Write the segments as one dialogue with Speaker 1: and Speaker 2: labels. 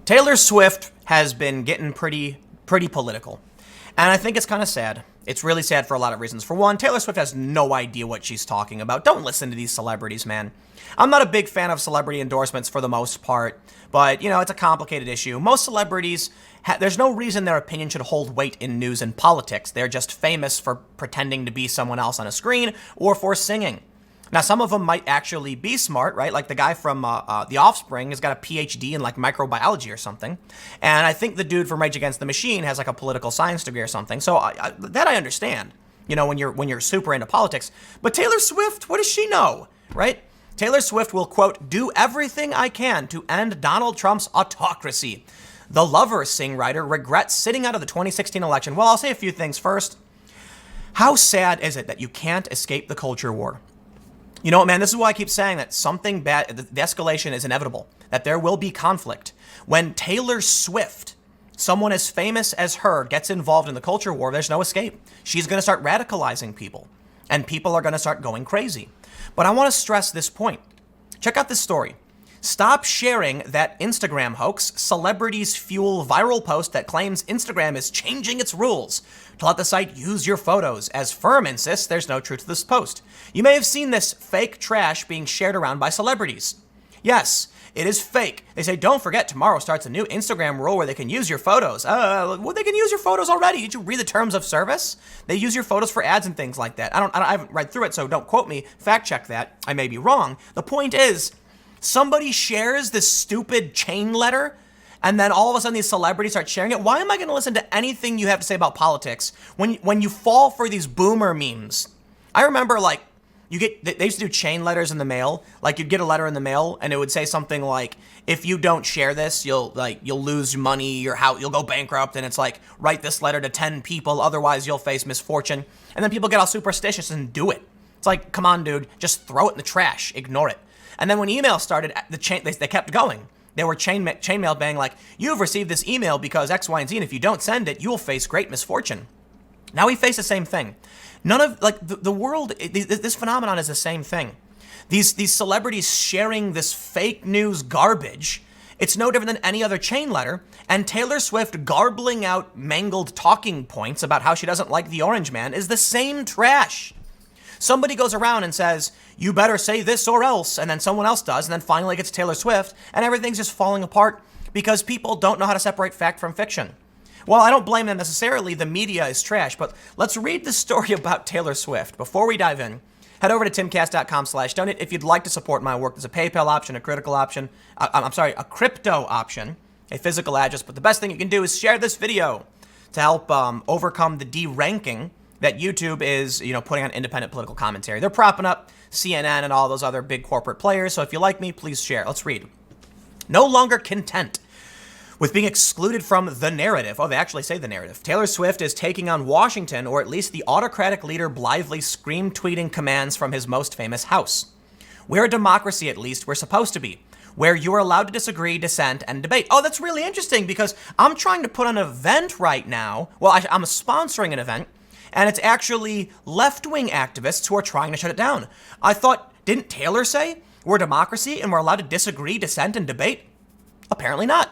Speaker 1: Taylor Swift has been getting pretty political. And I think it's kind of sad. It's really sad for a lot of reasons. For one, Taylor Swift has no idea what she's talking about. Don't listen to these celebrities, man. I'm not a big fan of celebrity endorsements for the most part, but, it's a complicated issue. Most celebrities, there's no reason their opinion should hold weight in news and politics. They're just famous for pretending to be someone else on a screen or for singing. Now, some of them might actually be smart, right? Like the guy from The Offspring has got a PhD in like microbiology or something. And I think the dude from Rage Against the Machine has like a political science degree or something. So that I understand, when you're super into politics. But Taylor Swift, what does she know, right? Taylor Swift will, quote, do everything I can to end Donald Trump's autocracy. The Lover songwriter regrets sitting out of the 2016 election. Well, I'll say a few things first. How sad is it that you can't escape the culture war? You know what, man, this is why I keep saying that something bad, the escalation is inevitable, that there will be conflict. When Taylor Swift, someone as famous as her, gets involved in the culture war, there's no escape. She's going to start radicalizing people, and people are going to start going crazy. But I want to stress this point. Check out this story. Stop sharing that Instagram hoax. Celebrities fuel viral post that claims Instagram is changing its rules to let the site use your photos, as Firm insists there's no truth to this post. You may have seen this fake trash being shared around by celebrities. Yes, it is fake. They say, don't forget, tomorrow starts a new Instagram rule where they can use your photos. Well, they can use your photos already. Did you read the terms of service? They use your photos for ads and things like that. I haven't read through it, so don't quote me. Fact check that. I may be wrong. The point is, somebody shares this stupid chain letter, and then all of a sudden these celebrities start sharing it. Why am I going to listen to anything you have to say about politics when you fall for these boomer memes? I remember, they used to do chain letters in the mail. Like, you'd get a letter in the mail, and it would say something like, if you don't share this, you'll lose money, you'll go bankrupt, and it's like, write this letter to 10 people, otherwise you'll face misfortune. And then people get all superstitious and do it. It's like, come on, dude, just throw it in the trash, ignore it. And then when email started, they kept going. They were chain mail bang like, you've received this email because X, Y, and Z, and if you don't send it, you will face great misfortune. Now we face the same thing. None of, the world, this phenomenon is the same thing. These celebrities sharing this fake news garbage, it's no different than any other chain letter, and Taylor Swift garbling out mangled talking points about how she doesn't like the Orange Man is the same trash. Somebody goes around and says, you better say this or else, and then someone else does, and then finally it gets Taylor Swift, and everything's just falling apart because people don't know how to separate fact from fiction. Well, I don't blame them necessarily. The media is trash, but let's read the story about Taylor Swift. Before we dive in, head over to timcast.com/donate if you'd like to support my work. There's a PayPal option, a crypto option, a physical address, but the best thing you can do is share this video to help overcome the de-ranking that YouTube is, putting on independent political commentary. They're propping up CNN and all those other big corporate players. So if you like me, please share. Let's read. No longer content with being excluded from the narrative. Oh, they actually say the narrative. Taylor Swift is taking on Washington, or at least the autocratic leader blithely scream tweeting commands from his most famous house. We're a democracy, at least we're supposed to be, where you are allowed to disagree, dissent, and debate. Oh, that's really interesting because I'm trying to put on an event right now. Well, I'm sponsoring an event. And it's actually left-wing activists who are trying to shut it down. I thought, didn't Taylor say we're a democracy and we're allowed to disagree, dissent, and debate? Apparently not.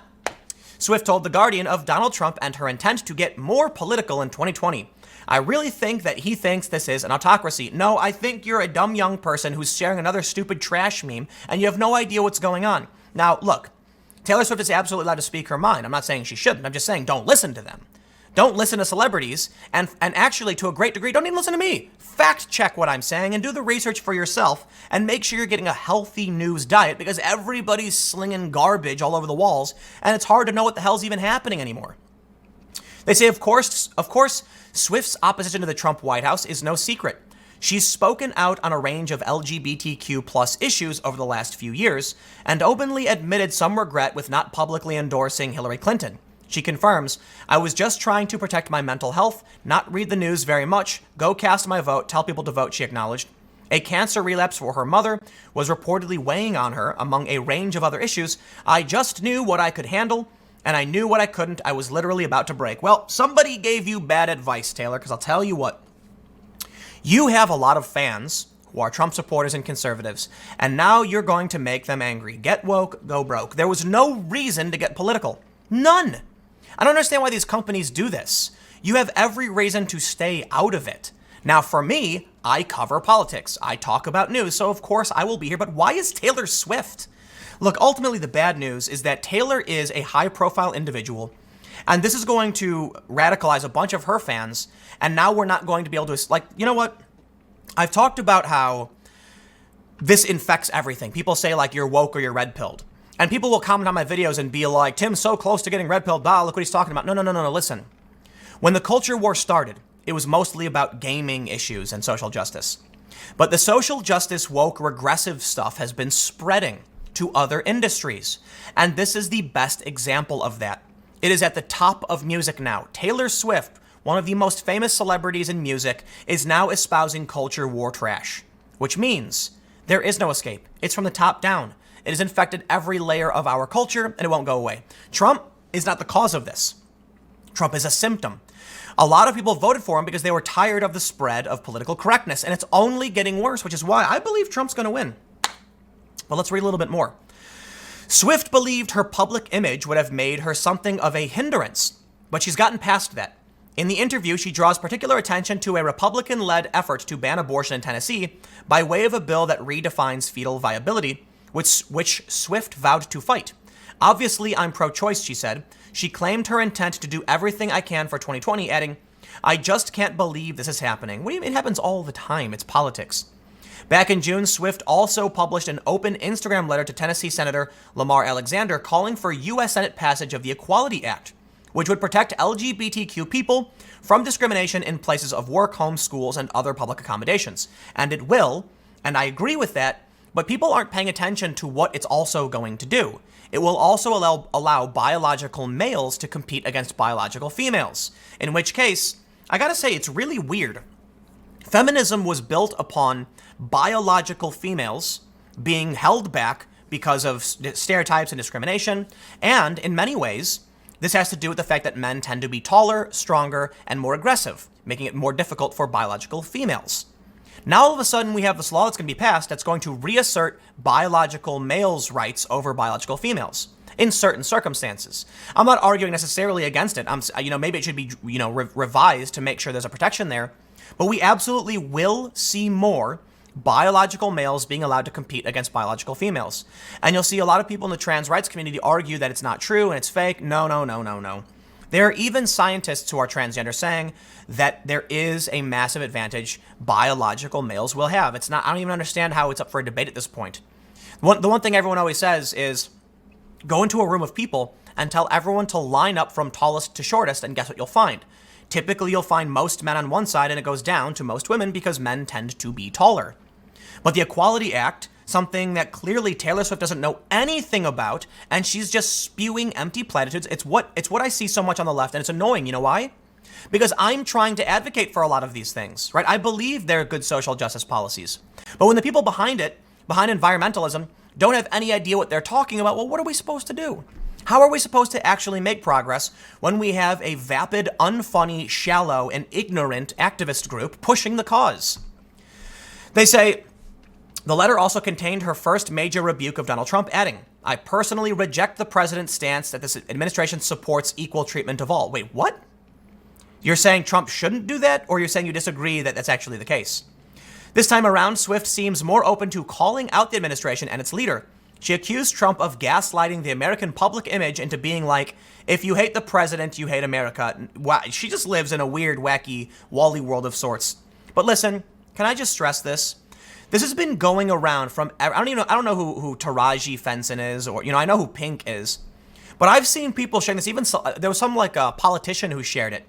Speaker 1: Swift told The Guardian of Donald Trump and her intent to get more political in 2020. I really think that he thinks this is an autocracy. No, I think you're a dumb young person who's sharing another stupid trash meme and you have no idea what's going on. Now, look, Taylor Swift is absolutely allowed to speak her mind. I'm not saying she shouldn't. I'm just saying don't listen to them. Don't listen to celebrities, and actually, to a great degree, don't even listen to me. Fact check what I'm saying and do the research for yourself and make sure you're getting a healthy news diet because everybody's slinging garbage all over the walls, and it's hard to know what the hell's even happening anymore. They say, of course, Swift's opposition to the Trump White House is no secret. She's spoken out on a range of LGBTQ plus issues over the last few years and openly admitted some regret with not publicly endorsing Hillary Clinton. She confirms, I was just trying to protect my mental health, not read the news very much, go cast my vote, tell people to vote, she acknowledged. A cancer relapse for her mother was reportedly weighing on her among a range of other issues. I just knew what I could handle, and I knew what I couldn't. I was literally about to break. Well, somebody gave you bad advice, Taylor, because I'll tell you what. You have a lot of fans who are Trump supporters and conservatives, and now you're going to make them angry. Get woke, go broke. There was no reason to get political. None. I don't understand why these companies do this. You have every reason to stay out of it. Now, for me, I cover politics. I talk about news, so of course I will be here. But why is Taylor Swift? Look, ultimately, the bad news is that Taylor is a high-profile individual, and this is going to radicalize a bunch of her fans, and now we're not going to be able to, like, you know what? I've talked about how this infects everything. People say, like, you're woke or you're red-pilled. And people will comment on my videos and be like, Tim's so close to getting red-pilled, look what he's talking about. No, listen. When the culture war started, it was mostly about gaming issues and social justice. But the social justice, woke, regressive stuff has been spreading to other industries. And this is the best example of that. It is at the top of music now. Taylor Swift, one of the most famous celebrities in music, is now espousing culture war trash, which means there is no escape. It's from the top down. It has infected every layer of our culture, and it won't go away. Trump is not the cause of this. Trump is a symptom. A lot of people voted for him because they were tired of the spread of political correctness, and it's only getting worse, which is why I believe Trump's going to win. But let's read a little bit more. Swift believed her public image would have made her something of a hindrance, but she's gotten past that. In the interview, she draws particular attention to a Republican-led effort to ban abortion in Tennessee by way of a bill that redefines fetal viability, which Swift vowed to fight. Obviously, I'm pro-choice, she said. She claimed her intent to do everything I can for 2020, adding, I just can't believe this is happening. What do you mean? It happens all the time. It's politics. Back in June, Swift also published an open Instagram letter to Tennessee Senator Lamar Alexander calling for U.S. Senate passage of the Equality Act, which would protect LGBTQ people from discrimination in places of work, homes, schools, and other public accommodations. And it will, and I agree with that, but people aren't paying attention to what it's also going to do. It will also allow biological males to compete against biological females, in which case, I gotta say, it's really weird. Feminism was built upon biological females being held back because of stereotypes and discrimination, and in many ways, this has to do with the fact that men tend to be taller, stronger, and more aggressive, making it more difficult for biological females. Now all of a sudden we have this law that's going to be passed that's going to reassert biological males' rights over biological females in certain circumstances. I'm not arguing necessarily against it. Maybe it should be, revised to make sure there's a protection there. But we absolutely will see more biological males being allowed to compete against biological females. And you'll see a lot of people in the trans rights community argue that it's not true and it's fake. No. There are even scientists who are transgender saying that there is a massive advantage biological males will have. It's not, I don't even understand how it's up for a debate at this point. The one thing everyone always says is go into a room of people and tell everyone to line up from tallest to shortest, and guess what you'll find? Typically, you'll find most men on one side and it goes down to most women because men tend to be taller. But the Equality Act, something that clearly Taylor Swift doesn't know anything about, and she's just spewing empty platitudes. It's what I see so much on the left, and it's annoying. You know why? Because I'm trying to advocate for a lot of these things, right? I believe they're good social justice policies. But when the people behind environmentalism, don't have any idea what they're talking about, well, what are we supposed to do? How are we supposed to actually make progress when we have a vapid, unfunny, shallow, and ignorant activist group pushing the cause? They say, the letter also contained her first major rebuke of Donald Trump, adding, I personally reject the president's stance that this administration supports equal treatment of all. Wait, what? You're saying Trump shouldn't do that, or you're saying you disagree that that's actually the case? This time around, Swift seems more open to calling out the administration and its leader. She accused Trump of gaslighting the American public image into being like, if you hate the president, you hate America. Wow, she just lives in a weird, wacky, Wally world of sorts. But listen, can I just stress this? This has been going around from, I don't know who Taraji Fenson is, or, I know who Pink is, but I've seen people sharing this. Even there was some politician who shared it.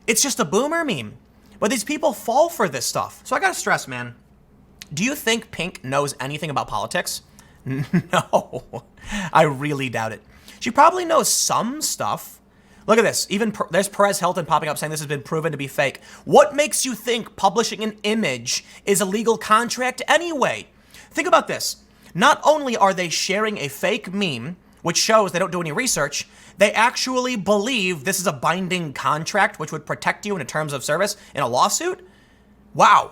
Speaker 1: It's just a boomer meme. But these people fall for this stuff. So I gotta stress, man. Do you think Pink knows anything about politics? No, I really doubt it. She probably knows some stuff. Look at this. Even there's Perez Hilton popping up saying this has been proven to be fake. What makes you think publishing an image is a legal contract anyway? Think about this. Not only are they sharing a fake meme, which shows they don't do any research, they actually believe this is a binding contract which would protect you in terms of service in a lawsuit? Wow.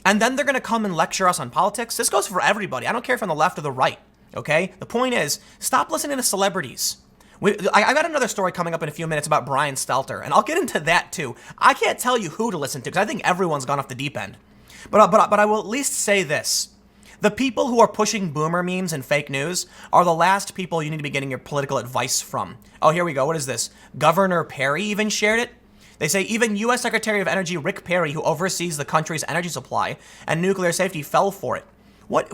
Speaker 1: And then they're going to come and lecture us on politics. This goes for everybody. I don't care if you're on the left or the right, okay? The point is, stop listening to celebrities. I got another story coming up in a few minutes about Brian Stelter, and I'll get into that too. I can't tell you who to listen to because I think everyone's gone off the deep end. But I will at least say this. The people who are pushing boomer memes and fake news are the last people you need to be getting your political advice from. Oh, here we go. What is this? Governor Perry even shared it. They say even U.S. Secretary of Energy Rick Perry, who oversees the country's energy supply and nuclear safety, fell for it. What,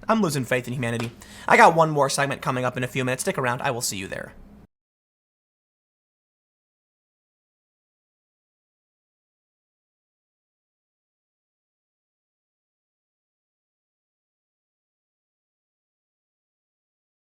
Speaker 1: I'm losing faith in humanity. I got one more segment coming up in a few minutes. Stick around. I will see you there.